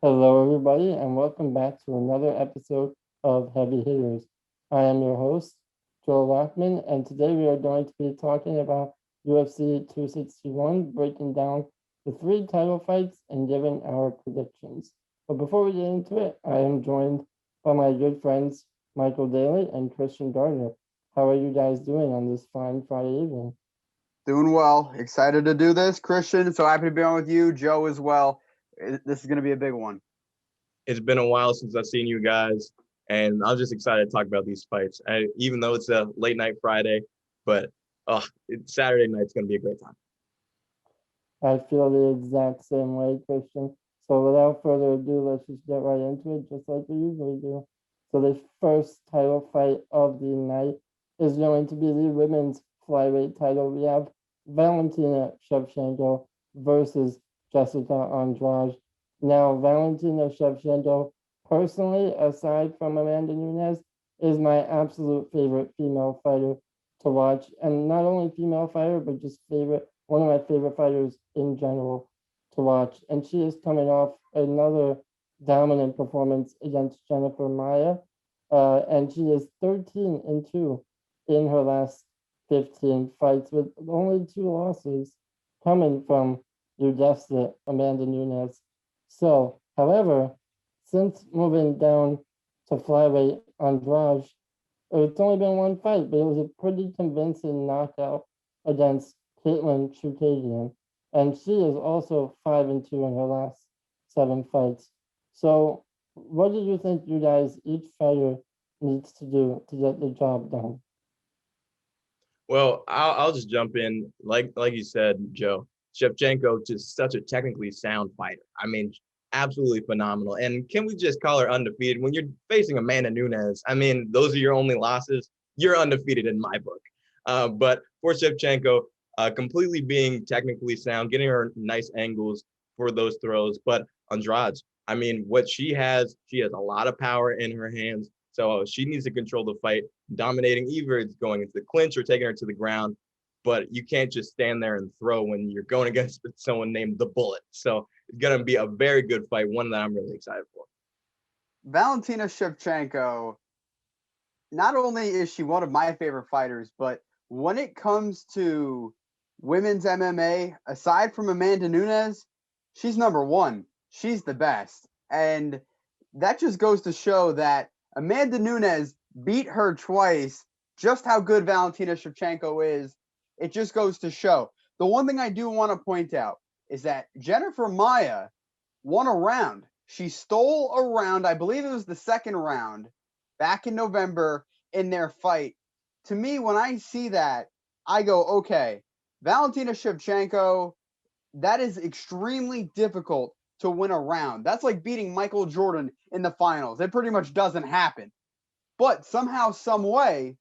Hello, everybody, and welcome back to another episode of Heavy Hitters. I am your host, Joel Lakhman, and today we are going to be talking about UFC 261, breaking down the three title fights and giving our predictions. But before we get into it, I am joined by my good friends, Michael Daly and Christian Gardner. How are you guys doing on this fine Friday evening? Doing well. Excited to do this, Christian. So happy to be on with you, Joe, as well. This is going to be a big one. It's been a while since I've seen you guys, and I'm just excited to talk about these fights. Even though it's a late night Friday, but Saturday night's going to be a great time. I feel the exact same way, Christian. So without further ado, let's just get right into it, just like we usually do. So the first title fight of the night is going to be the women's flyweight title. We have Valentina Shevchenko versus Jessica Andrade. Now, Valentina Shevchenko, personally, aside from Amanda Nunes, is my absolute favorite female fighter to watch. And not only female fighter, but just one of my favorite fighters in general to watch. And she is coming off another dominant performance against Jennifer Maia. And she is 13-2 in her last 15 fights, with only 2 losses coming from, you guessed it, Amanda Nunes. So, however, since moving down to flyweight, Andrade, it's only been one fight, but it was a pretty convincing knockout against Caitlin Chukagian. And she is also 5-2 in her last 7 fights. So, what do you think you guys, each fighter, needs to do to get the job done? Well, I'll just jump in. Like you said, Joe, Shevchenko, just such a technically sound fighter. I mean, absolutely phenomenal. And can we just call her undefeated? When you're facing Amanda Nunes, I mean, those are your only losses. You're undefeated in my book. But for Shevchenko, completely being technically sound, getting her nice angles for those throws. But Andrade, I mean, what she has a lot of power in her hands. So she needs to control the fight, dominating, either it's going into the clinch or taking her to the ground. But you can't just stand there and throw when you're going against someone named the Bullet. So it's going to be a very good fight, one that I'm really excited for. Valentina Shevchenko, not only is she one of my favorite fighters, but when it comes to women's MMA, aside from Amanda Nunes, she's number one. She's the best. And that just goes to show that Amanda Nunes beat her twice. Just how good Valentina Shevchenko is, it just goes to show. The one thing I do want to point out is that Jennifer Maia won a round. She stole a round, I believe it was the second round, back in November in their fight. To me, when I see that, I go, okay, Valentina Shevchenko, that is extremely difficult to win a round. That's like beating Michael Jordan in the finals. It pretty much doesn't happen. But somehow, some way,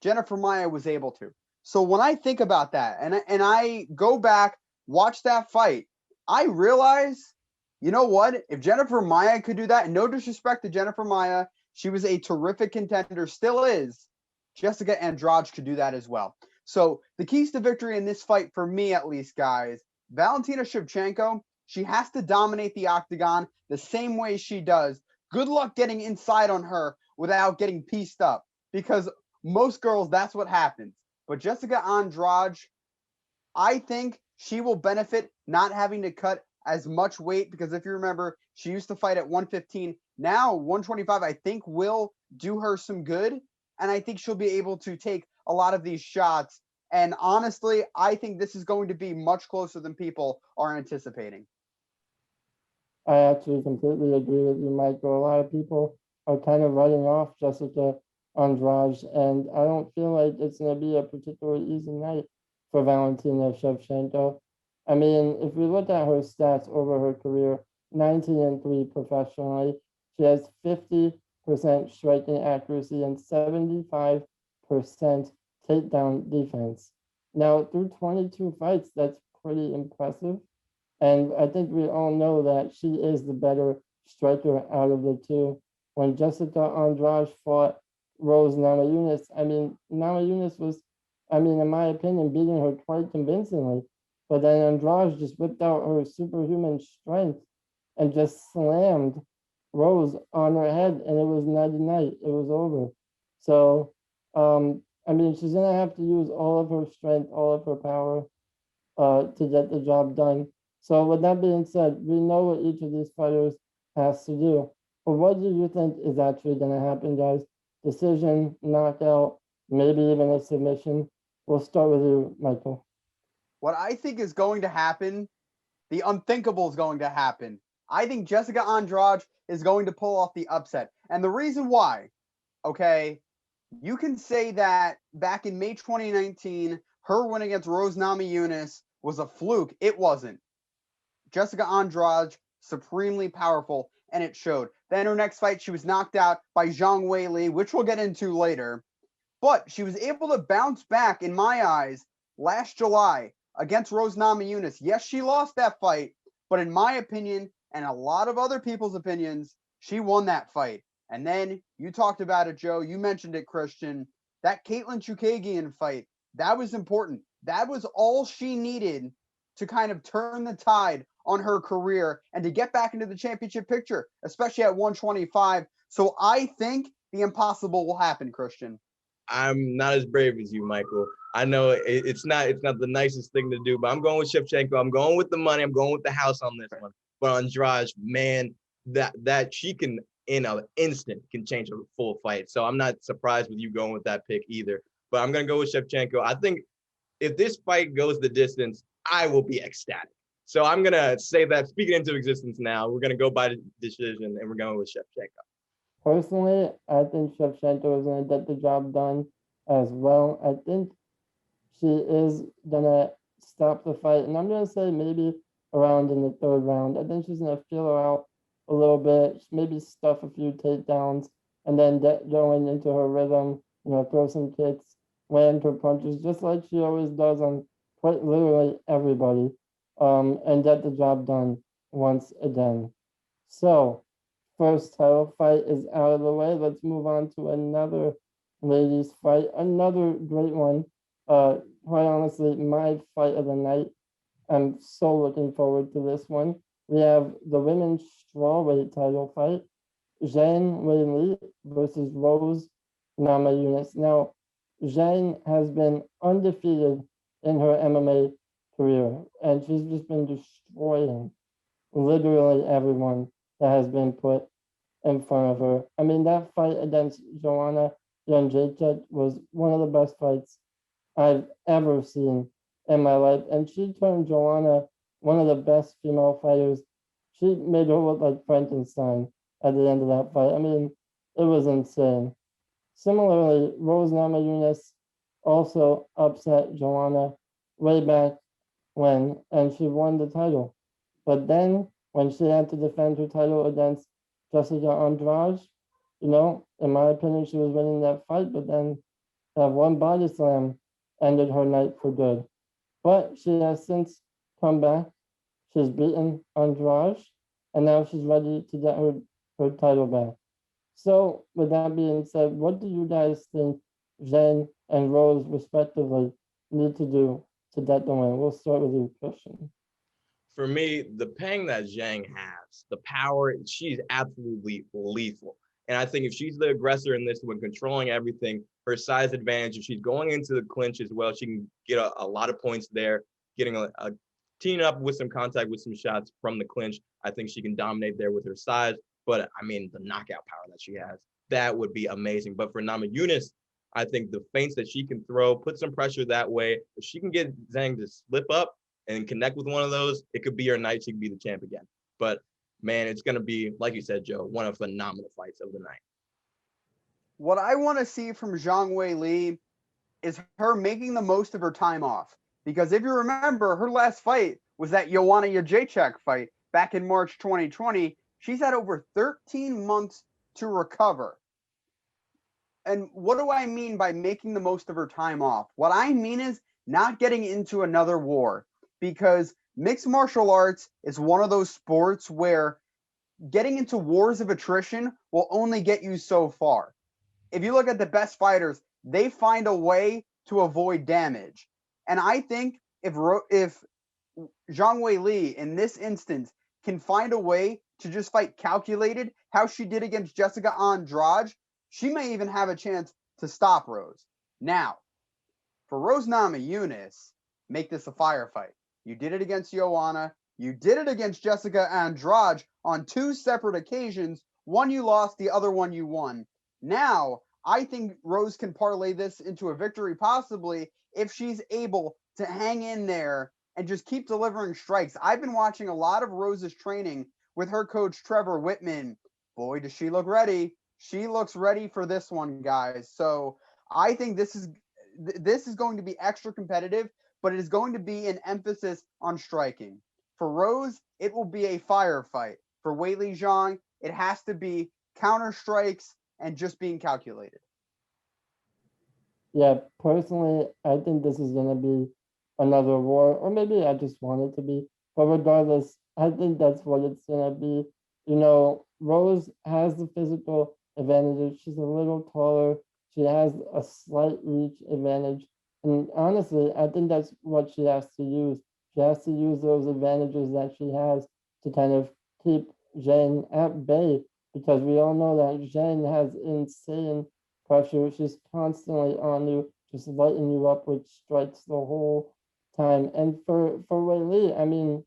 Jennifer Maia was able to. So when I think about that and I go back, watch that fight, I realize, you know what? If Jennifer Maia could do that, and no disrespect to Jennifer Maia, she was a terrific contender, still is. Jessica Andrade could do that as well. So the keys to victory in this fight, for me at least, guys, Valentina Shevchenko, she has to dominate the octagon the same way she does. Good luck getting inside on her without getting pieced up, because most girls, that's what happens. But Jessica Andrade, I think she will benefit not having to cut as much weight, because if you remember, she used to fight at 115. Now 125, I think, will do her some good, and I think she'll be able to take a lot of these shots. And honestly, I think this is going to be much closer than people are anticipating. I actually completely agree with you, Michael. A lot of people are kind of writing off Jessica Andrade, and I don't feel like it's going to be a particularly easy night for Valentina Shevchenko. I mean, if we look at her stats over her career, 19-3 professionally, she has 50% striking accuracy and 75% takedown defense. Now, through 22 fights, that's pretty impressive. And I think we all know that she is the better striker out of the two. When Jessica Andrade fought Rose Namajunas, Namajunas was, in my opinion, beating her quite convincingly. But then Andrade just whipped out her superhuman strength and just slammed Rose on her head, and it was night. It was over. So, I mean, she's gonna have to use all of her strength, all of her power, to get the job done. So, with that being said, we know what each of these fighters has to do. But what do you think is actually gonna happen, guys? Decision, knockout, maybe even a submission. We'll start with you, Michael. What I think is going to happen, the unthinkable is going to happen. I think Jessica Andrade is going to pull off the upset. And the reason why, okay, you can say that back in May 2019, her win against Rose Namajunas was a fluke. It wasn't. Jessica Andrade, supremely powerful, and it showed. Then her next fight, she was knocked out by Zhang Weili, which we'll get into later. But she was able to bounce back, in my eyes, last July against Rose Namajunas. Yes, she lost that fight, but in my opinion, and a lot of other people's opinions, she won that fight. And then you talked about it, Joe. You mentioned it, Christian. That Caitlin Chukagian fight, that was important. That was all she needed to kind of turn the tide on her career and to get back into the championship picture, especially at 125. So I think the impossible will happen, Christian. I'm not as brave as you, Michael. I know it's not the nicest thing to do, but I'm going with Shevchenko. I'm going with the money. I'm going with the house on this one. But Andrade, man, that she can in an instant can change a full fight. So I'm not surprised with you going with that pick either. But I'm gonna go with Shevchenko. I think if this fight goes the distance, I will be ecstatic. So I'm gonna say that, speaking into existence now, we're gonna go by the decision and we're going with Shevchenko. Personally, I think Shevchenko is going to get the job done as well. I think she is going to stop the fight, and I'm going to say maybe around in the third round. I think she's going to feel her out a little bit, maybe stuff a few takedowns, and then get going into her rhythm, throw some kicks, land her punches, just like she always does on quite literally everybody, and get the job done once again. So, first title fight is out of the way. Let's move on to another ladies fight, another great one. Quite honestly, my fight of the night. I'm so looking forward to this one. We have the women's strawweight title fight, Zhang Weili versus Rose Namajunas. Now, Zhang has been undefeated in her MMA career, and she's just been destroying literally everyone that has been put in front of her. I mean, that fight against Joanna Jędrzejczyk was one of the best fights I've ever seen in my life. And she turned Joanna one of the best female fighters. She made her look like Frankenstein at the end of that fight. I mean, it was insane. Similarly, Rose Namajunas also upset Joanna way back when, and she won the title. But then, when she had to defend her title against Jessica Andrade, in my opinion, she was winning that fight, but then that one body slam ended her night for good. But she has since come back. She's beaten Andrade, and now she's ready to get her title back. So, with that being said, what do you guys think Zhang and Rose, respectively, need to do to get the win? We'll start with you, Christian. For me, the pang that Zhang has, the power, she's absolutely lethal. And I think if she's the aggressor in this one, controlling everything, her size advantage, if she's going into the clinch as well, she can get a lot of points there, getting a teeing up with some contact with some shots from the clinch. I think she can dominate there with her size. But I mean, the knockout power that she has, that would be amazing. But for Namajunas, I think the feints that she can throw, put some pressure that way. If she can get Zhang to slip up and connect with one of those, it could be her night. She could be the champ again. But man, it's going to be, like you said, Joe, one of phenomenal fights of the night. What I want to see from Zhang Weili is her making the most of her time off. Because if you remember, her last fight was that Joanna Jędrzejczyk fight back in March 2020. She's had over 13 months to recover. And what do I mean by making the most of her time off? What I mean is not getting into another war, because mixed martial arts is one of those sports where getting into wars of attrition will only get you so far. If you look at the best fighters, they find a way to avoid damage. And I think if Zhang Weili in this instance can find a way to just fight calculated, how she did against Jessica Andrade, she may even have a chance to stop Rose. Now, for Rose Namajunas, make this a firefight. You did it against Joanna. You did it against Jessica Andrade on 2 separate occasions. One you lost, the other one you won. Now, I think Rose can parlay this into a victory possibly if she's able to hang in there and just keep delivering strikes. I've been watching a lot of Rose's training with her coach, Trevor Whitman. Boy, does she look ready. She looks ready for this one, guys. So I think this is going to be extra competitive, but it is going to be an emphasis on striking. For Rose, it will be a firefight. For Weili Zhang, it has to be counter strikes and just being calculated. Yeah, personally, I think this is going to be another war, or maybe I just want it to be. But regardless, I think that's what it's going to be. You know, Rose has the physical advantage. She's a little taller. She has a slight reach advantage. And honestly, I think that's what she has to use. She has to use those advantages that she has to kind of keep Zhang at bay, because we all know that Zhang has insane pressure. She's constantly on you, just lighting you up with strikes the whole time. And for Weili, I mean,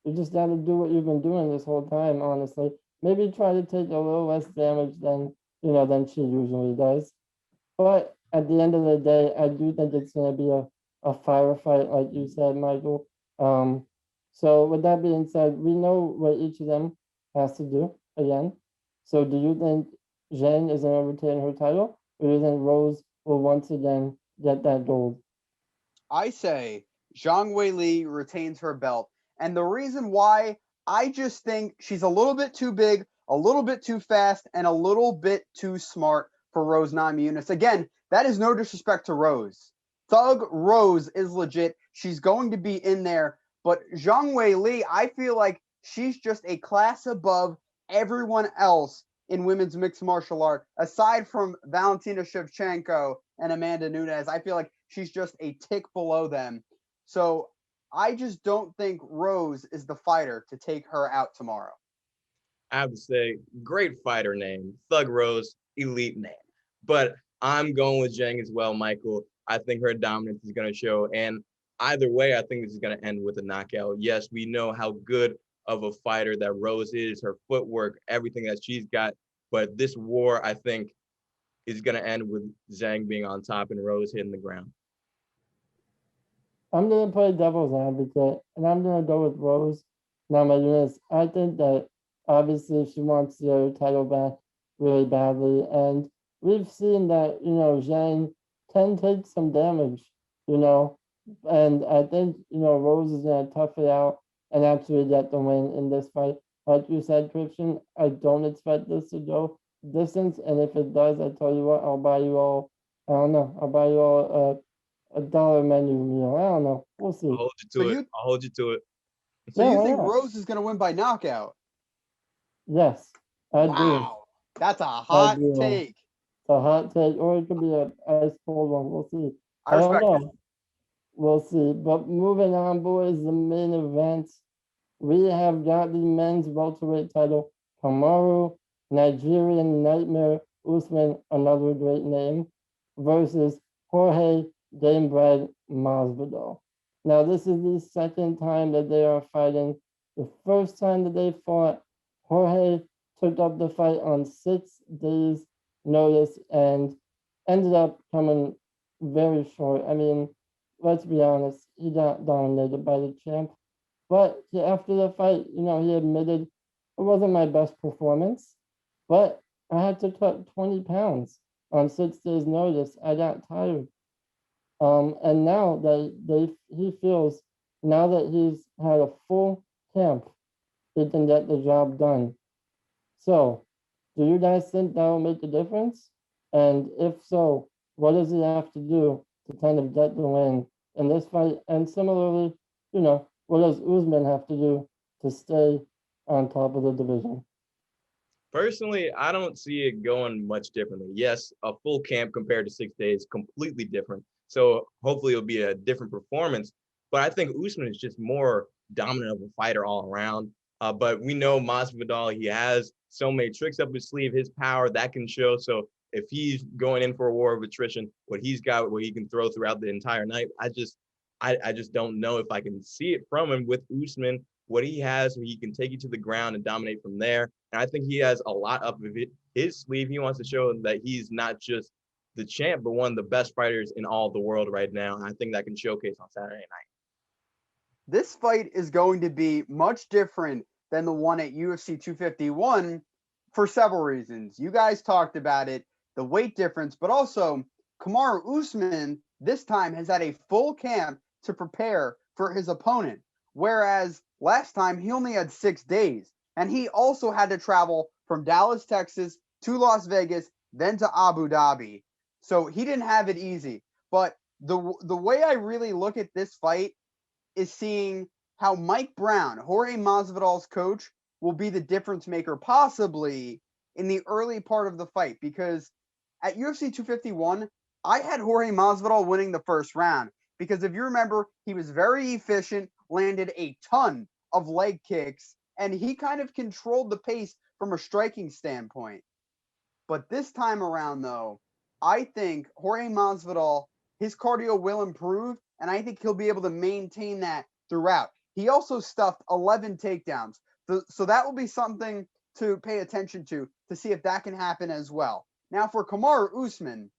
you just got to do what you've been doing this whole time. Honestly, maybe try to take a little less damage than she usually does. But at the end of the day, I do think it's going to be a firefight, like you said, Michael. So with that being said, we know what each of them has to do again. So do you think Zhang is going to retain her title, or do you think Rose will once again get that gold? I say Zhang Weili retains her belt. And the reason why, I just think she's a little bit too big, a little bit too fast, and a little bit too smart for Rose Namajunas. Again, that is no disrespect to Rose. Thug Rose is legit. She's going to be in there. But Zhang Weili, I feel like she's just a class above everyone else in women's mixed martial art. Aside from Valentina Shevchenko and Amanda Nunes, I feel like she's just a tick below them. So I just don't think Rose is the fighter to take her out tomorrow. I have to say, great fighter name, Thug Rose, elite name. But I'm going with Zhang as well, Michael. I think her dominance is going to show. And either way, I think this is going to end with a knockout. Yes, we know how good of a fighter that Rose is, her footwork, everything that she's got. But this war, I think, is going to end with Zhang being on top and Rose hitting the ground. I'm going to play devil's advocate, and I'm going to go with Rose Namajunas. I think that obviously she wants the title back really badly, and we've seen that, Zhang can take some damage, and I think, Rose is going to tough it out and actually get the win in this fight. Like you said, Christian, I don't expect this to go distance, and if it does, I tell you what, I'll buy you all, I don't know, I'll buy you all a dollar menu meal. I don't know. We'll see. I'll hold you to it. So Yeah, you why think not? Rose is going to win by knockout? Yes, I do. Wow. That's a I hot do. take. It's a hot take, or it could be a ice cold one. We'll see. I I don't respect it. know. We'll see. But moving on, boys, the main event. We have got the men's welterweight title. Kamaru, Nigerian Nightmare Usman, another great name, versus Jorge Gamebred Masvidal. Now, this is the second time that they are fighting. The first time that they fought, Jorge took up the fight on 6 days' notice and ended up coming very short. I mean, let's be honest, he got dominated by the champ. But after the fight, he admitted it wasn't my best performance, but I had to cut 20 pounds on 6 days' notice. I got tired. And now he feels, now that he's had a full camp, he can get the job done. So, do you guys think that will make a difference? And if so, what does he have to do to kind of get the win in this fight? And similarly, what does Usman have to do to stay on top of the division? Personally, I don't see it going much differently. Yes, a full camp compared to 6 days, completely different. So hopefully it'll be a different performance. But I think Usman is just more dominant of a fighter all around. But we know Masvidal, he has so many tricks up his sleeve, his power that can show. So if he's going in for a war of attrition, what he's got, what he can throw throughout the entire night, I just don't know if I can see it from him with Usman, what he has, where he can take you to the ground and dominate from there. And I think he has a lot up of his sleeve. He wants to show that he's not just the champ, but one of the best fighters in all the world right now. And I think that can showcase on Saturday night. This fight is going to be much different than the one at UFC 251 for several reasons. You guys talked about it, the weight difference, but also Kamaru Usman this time has had a full camp to prepare for his opponent, whereas last time he only had 6 days, and he also had to travel from Dallas, Texas to Las Vegas, then to Abu Dhabi. So he didn't have it easy. But the way I really look at this fight is seeing how Mike Brown, Jorge Masvidal's coach, will be the difference maker possibly in the early part of the fight. Because at UFC 251, I had Jorge Masvidal winning the first round. Because if you remember, he was very efficient, landed a ton of leg kicks, and he kind of controlled the pace from a striking standpoint. But this time around, though, I think Jorge Masvidal, his cardio will improve, and I think he'll be able to maintain that throughout. He also stuffed 11 takedowns. So that will be something to pay attention to see if that can happen as well. Now, for Kamaru Usman,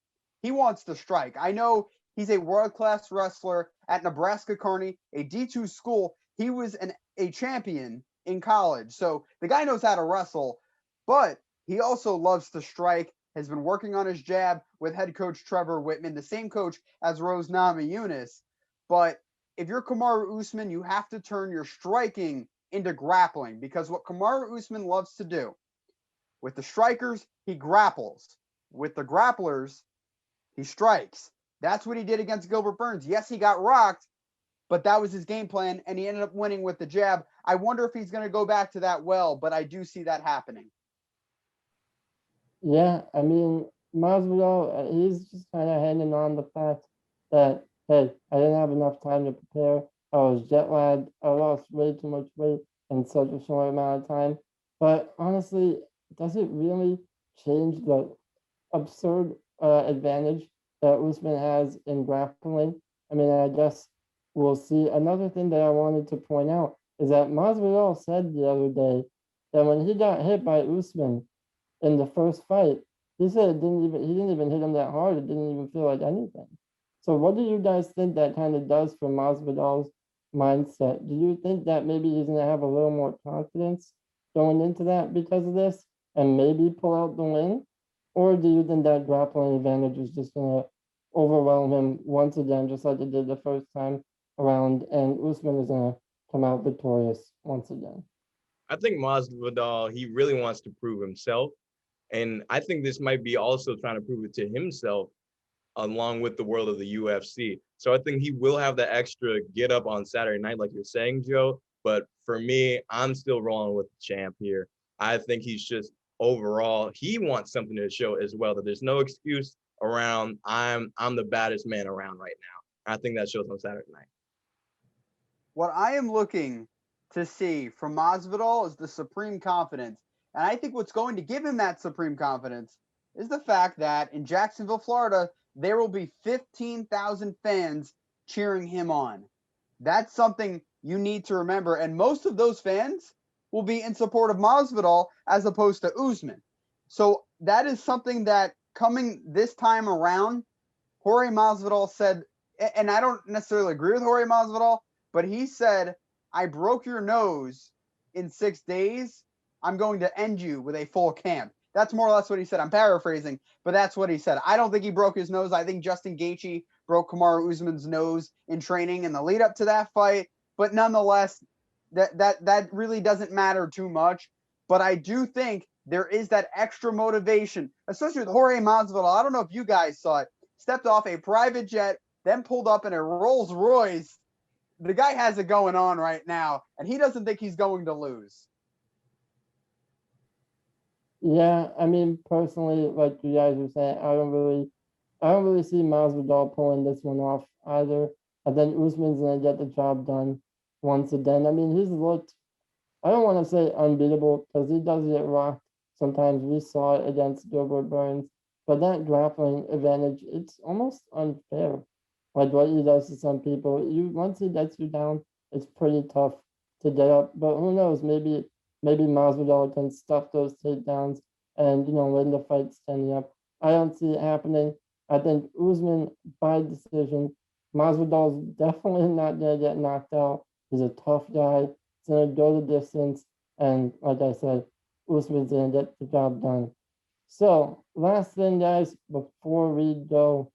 he wants to strike. I know he's a world-class wrestler at Nebraska Kearney, a D2 school. He was a champion in college. So the guy knows how to wrestle, but he also loves to strike, has been working on his jab with head coach Trevor Whitman, the same coach as Rose Namajunas. But if you're Kamaru Usman, you have to turn your striking into grappling, because what Kamaru Usman loves to do, with the strikers, he grapples. With the grapplers, he strikes. That's what he did against Gilbert Burns. Yes, he got rocked, but that was his game plan, and he ended up winning with the jab. I wonder if he's going to go back to that well, but I do see that happening. Yeah, I mean, Masvidal, he's just kind of hanging on the fact that, hey, I didn't have enough time to prepare. I was jet lagged. I lost way too much weight in such a short amount of time. But honestly, does it really change the absurd advantage that Usman has in grappling? I mean, I guess we'll see. Another thing that I wanted to point out is that Masvidal said the other day that when he got hit by Usman in the first fight, he said he didn't even hit him that hard. It didn't even feel like anything. So what do you guys think that kind of does for Masvidal's mindset? Do you think that maybe he's gonna have a little more confidence going into that because of this and maybe pull out the win? Or do you think that grappling advantage is just gonna overwhelm him once again, just like it did the first time around, and Usman is gonna come out victorious once again? I think Masvidal, he really wants to prove himself. And I think this might be also trying to prove it to himself along with the world of the UFC. So I think he will have the extra get up on Saturday night, like you're saying, Joe. But for me, I'm still rolling with the champ here. I think he's just overall, he wants something to show as well, that there's no excuse around I'm the baddest man around right now. I think that shows on Saturday night. What I am looking to see from Masvidal is the supreme confidence. And I think what's going to give him that supreme confidence is the fact that in Jacksonville, Florida, there will be 15,000 fans cheering him on. That's something you need to remember. And most of those fans will be in support of Masvidal as opposed to Usman. So that is something that coming this time around, Jorge Masvidal said, and I don't necessarily agree with Jorge Masvidal, but he said, I broke your nose in 6 days. I'm going to end you with a full camp. That's more or less what he said. I'm paraphrasing, but that's what he said. I don't think he broke his nose. I think Justin Gaethje broke Kamaru Usman's nose in training in the lead up to that fight. But nonetheless, that really doesn't matter too much. But I do think there is that extra motivation, especially with Jorge Masvidal. I don't know if you guys saw it. Stepped off a private jet, then pulled up in a Rolls Royce. The guy has it going on right now, and he doesn't think he's going to lose. Yeah, I mean, personally, like you guys were saying, I don't really see Masvidal pulling this one off either. I think Usman's gonna get the job done once again. I mean, he's looked I don't want to say unbeatable because he does get rocked. Sometimes we saw it against Gilbert Burns, but that grappling advantage, it's almost unfair. Like what he does to some people, once he gets you down, it's pretty tough to get up. But who knows? Maybe Masvidal can stuff those takedowns and win the fight standing up. I don't see it happening. I think Usman by decision. Masvidal's definitely not gonna get knocked out. He's a tough guy. He's gonna go the distance, and like I said, Usman's gonna get the job done. So last thing, guys, before we go,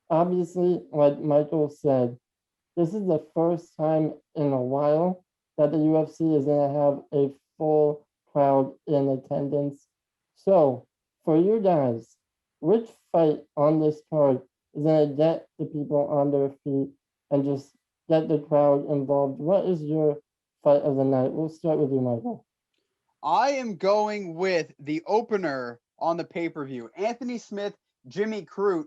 obviously, like Michael said, this is the first time in a while that the UFC is going to have a full crowd in attendance. So, for you guys, which fight on this card is going to get the people on their feet and just get the crowd involved? What is your fight of the night? We'll start with you, Michael. I am going with the opener on the pay-per-view. Anthony Smith, Jimmy Crute.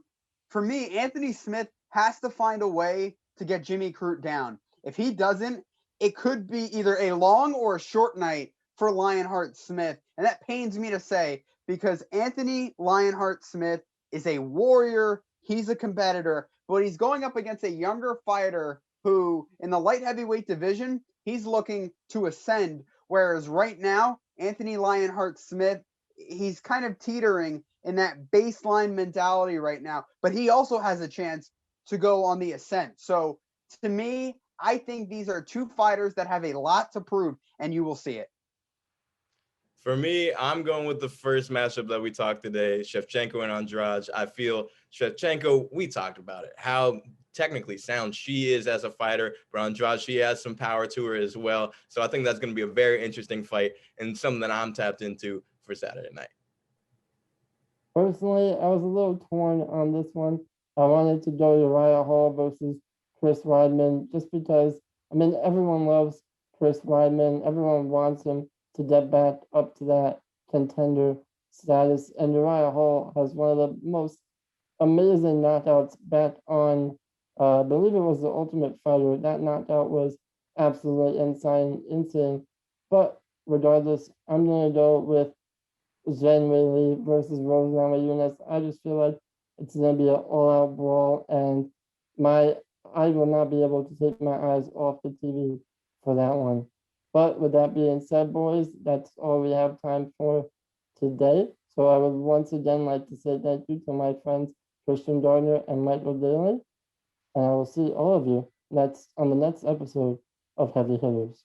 For me, Anthony Smith has to find a way to get Jimmy Crute down. If he doesn't, it could be either a long or a short night for Lionheart Smith. And that pains me to say because Anthony Lionheart Smith is a warrior. He's a competitor, but he's going up against a younger fighter who, in the light heavyweight division, he's looking to ascend. Whereas right now, Anthony Lionheart Smith, he's kind of teetering in that baseline mentality right now, but he also has a chance to go on the ascent. So to me, I think these are two fighters that have a lot to prove, and you will see it. For me, I'm going with the first matchup that we talked today, Shevchenko and Andrade. I feel Shevchenko, we talked about it, how technically sound she is as a fighter, but Andrade, she has some power to her as well. So I think that's going to be a very interesting fight and something that I'm tapped into for Saturday night. Personally, I was a little torn on this one. I wanted to go Uriah Hall versus Chris Weidman just because, everyone loves Chris Weidman. Everyone wants him to get back up to that contender status. And Uriah Hall has one of the most amazing knockouts back on, I believe it was the Ultimate Fighter. That knockout was absolutely insane. But regardless, I'm going to go with Zhang Weili versus Namajunas. I just feel like it's going to be an all-out brawl, and I will not be able to take my eyes off the TV for that one. But with that being said, boys, that's all we have time for today. So I would once again like to say thank you to my friends Christian Gardner and Michael Daly, and I will see all of you next on the next episode of Heavy Hitters.